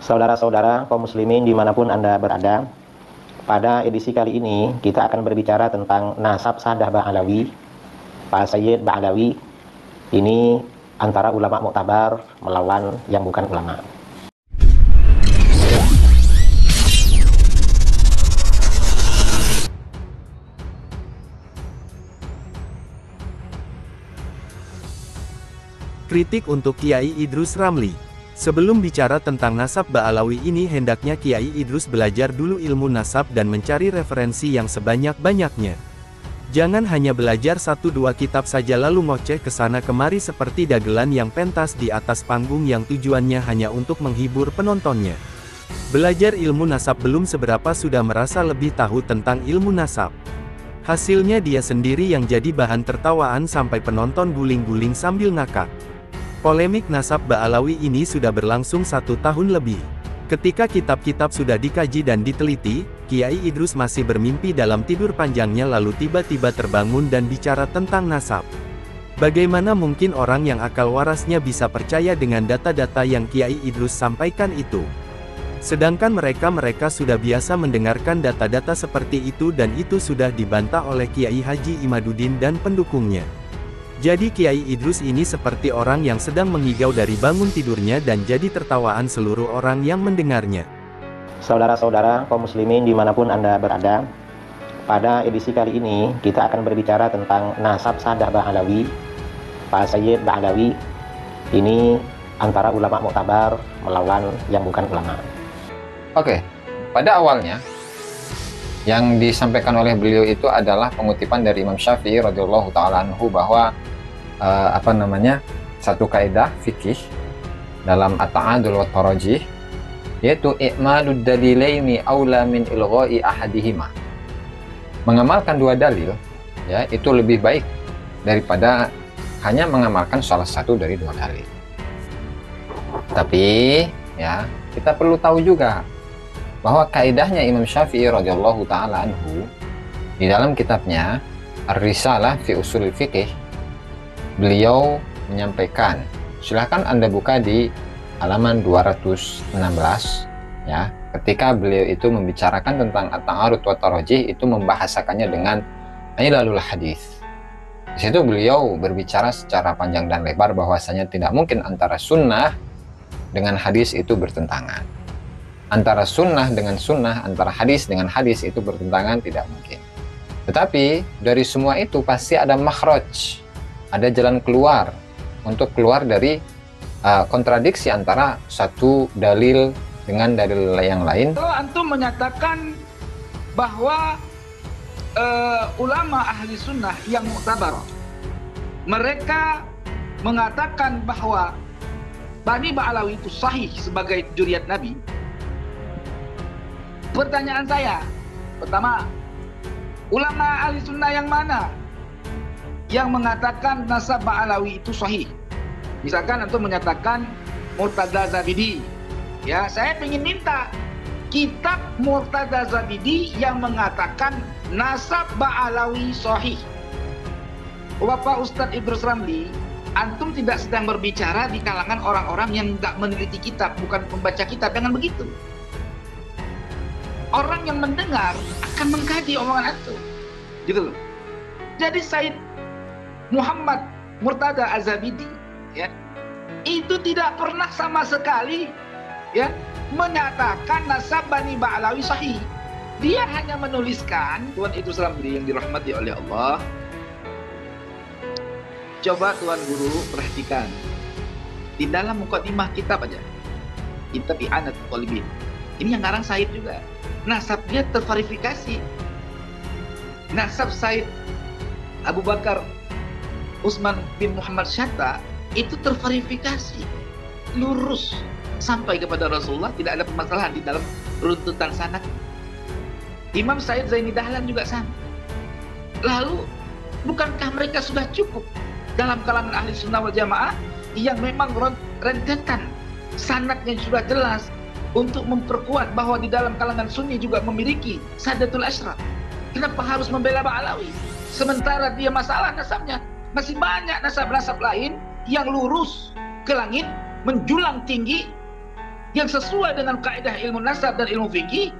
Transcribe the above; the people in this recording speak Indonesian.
Saudara-saudara kaum muslimin dimanapun Anda berada, pada edisi kali ini kita akan berbicara tentang nasab Sadah Ba'alawi, Pak Sayyid Ba'alawi. Ini antara ulama muktabar melawan yang bukan ulama. Kritik untuk Kiai Idrus Ramli. Sebelum bicara tentang nasab Ba'alawi ini, hendaknya Kiai Idrus belajar dulu ilmu nasab dan mencari referensi yang sebanyak-banyaknya. Jangan hanya belajar 1-2 kitab saja lalu ngoceh kesana kemari seperti dagelan yang pentas di atas panggung yang tujuannya hanya untuk menghibur penontonnya. Belajar ilmu nasab belum seberapa sudah merasa lebih tahu tentang ilmu nasab. Hasilnya dia sendiri yang jadi bahan tertawaan sampai penonton guling-guling sambil ngakak. Polemik nasab Ba'alawi ini sudah berlangsung 1 tahun lebih. Ketika kitab-kitab sudah dikaji dan diteliti, Kiai Idrus masih bermimpi dalam tidur panjangnya lalu tiba-tiba terbangun dan bicara tentang nasab. Bagaimana mungkin orang yang akal warasnya bisa percaya dengan data-data yang Kiai Idrus sampaikan itu? Sedangkan mereka sudah biasa mendengarkan data-data seperti itu dan itu sudah dibantah oleh Kiai Haji Imaduddin dan pendukungnya. Jadi Kiai Idrus ini seperti orang yang sedang mengigau dari bangun tidurnya dan jadi tertawaan seluruh orang yang mendengarnya. Saudara-saudara kaum muslimin dimanapun Anda berada, pada edisi kali ini kita akan berbicara tentang nasab Sadah Ba'alawi, Pak Sayyid Ba'alawi. Ini antara ulama muktabar melawan yang bukan ulama. Oke, pada awalnya yang disampaikan oleh beliau itu adalah pengutipan dari Imam Syafi'i radhiyallahu taala anhu bahwa satu kaidah fikih dalam at-ta'adul wa tarajih, yaitu i'malud dalilaini aula min ilgha'i ahadihima. Mengamalkan 2 dalil ya itu lebih baik daripada hanya mengamalkan salah satu dari 2 dalil. Tapi ya kita perlu tahu juga bahwa kaidahnya Imam Syafi'i radhiyallahu taala anhu di dalam kitabnya Ar-Risalah fi Ushul Fiqh, beliau menyampaikan, silahkan Anda buka di halaman 216 ya, ketika beliau itu membicarakan tentang at-ta'arud wa tarajih, itu membahasakannya dengan ilalul hadis. Di situ beliau berbicara secara panjang dan lebar bahwasanya tidak mungkin antara sunnah dengan hadis itu bertentangan. Antara sunnah dengan sunnah, antara hadis dengan hadis itu bertentangan, tidak mungkin. Tetapi dari semua itu pasti ada makhraj, ada jalan keluar untuk keluar dari kontradiksi antara satu dalil dengan dalil yang lain. Kalau antum menyatakan bahwa ulama ahli sunnah yang muktabar, mereka mengatakan bahwa Bani Ba'alawi itu sahih sebagai dzurriyyat Nabi. Pertanyaan saya, pertama, ulama ahli sunnah yang mana yang mengatakan nasab Ba'alawi itu sahih? Misalkan antum menyatakan Murtada Zabidi, ya, saya ingin minta kitab Murtada Zabidi yang mengatakan nasab Ba'alawi sahih. Bapak Ustadz Idrus Ramli, antum tidak sedang berbicara di kalangan orang-orang yang tidak meneliti kitab, bukan pembaca kitab, jangan begitu. Orang yang mendengar akan mengkaji omongan antum, gitu loh. Jadi Said Muhammad Murtada Az-Zabidi ya, itu tidak pernah sama sekali ya menyatakan nasab Bani Ba'alawi sahih. Dia hanya menuliskan, Tuan Idrus Ramli yang dirahmati oleh Allah, coba Tuan Guru perhatikan di dalam muqaddimah kitab aja, kitab I'anatul Talibin, ini yang ngarang Said juga, nasabnya terverifikasi. Nasab Said Abu Bakar Utsman bin Muhammad Syatta itu terverifikasi, lurus sampai kepada Rasulullah, tidak ada permasalahan di dalam runtutan sanad. Imam Said Zaini Dahlan juga sama. Lalu bukankah mereka sudah cukup dalam kalangan ahli sunnah wal jamaah yang memang rentetan sanadnya sudah jelas untuk memperkuat bahwa di dalam kalangan sunni juga memiliki Sadatul Ashraf? Kenapa harus membela Ba'alawi? Sementara dia masalah nasabnya, masih banyak nasab-nasab lain yang lurus ke langit, menjulang tinggi, yang sesuai dengan kaidah ilmu nasab dan ilmu fikih,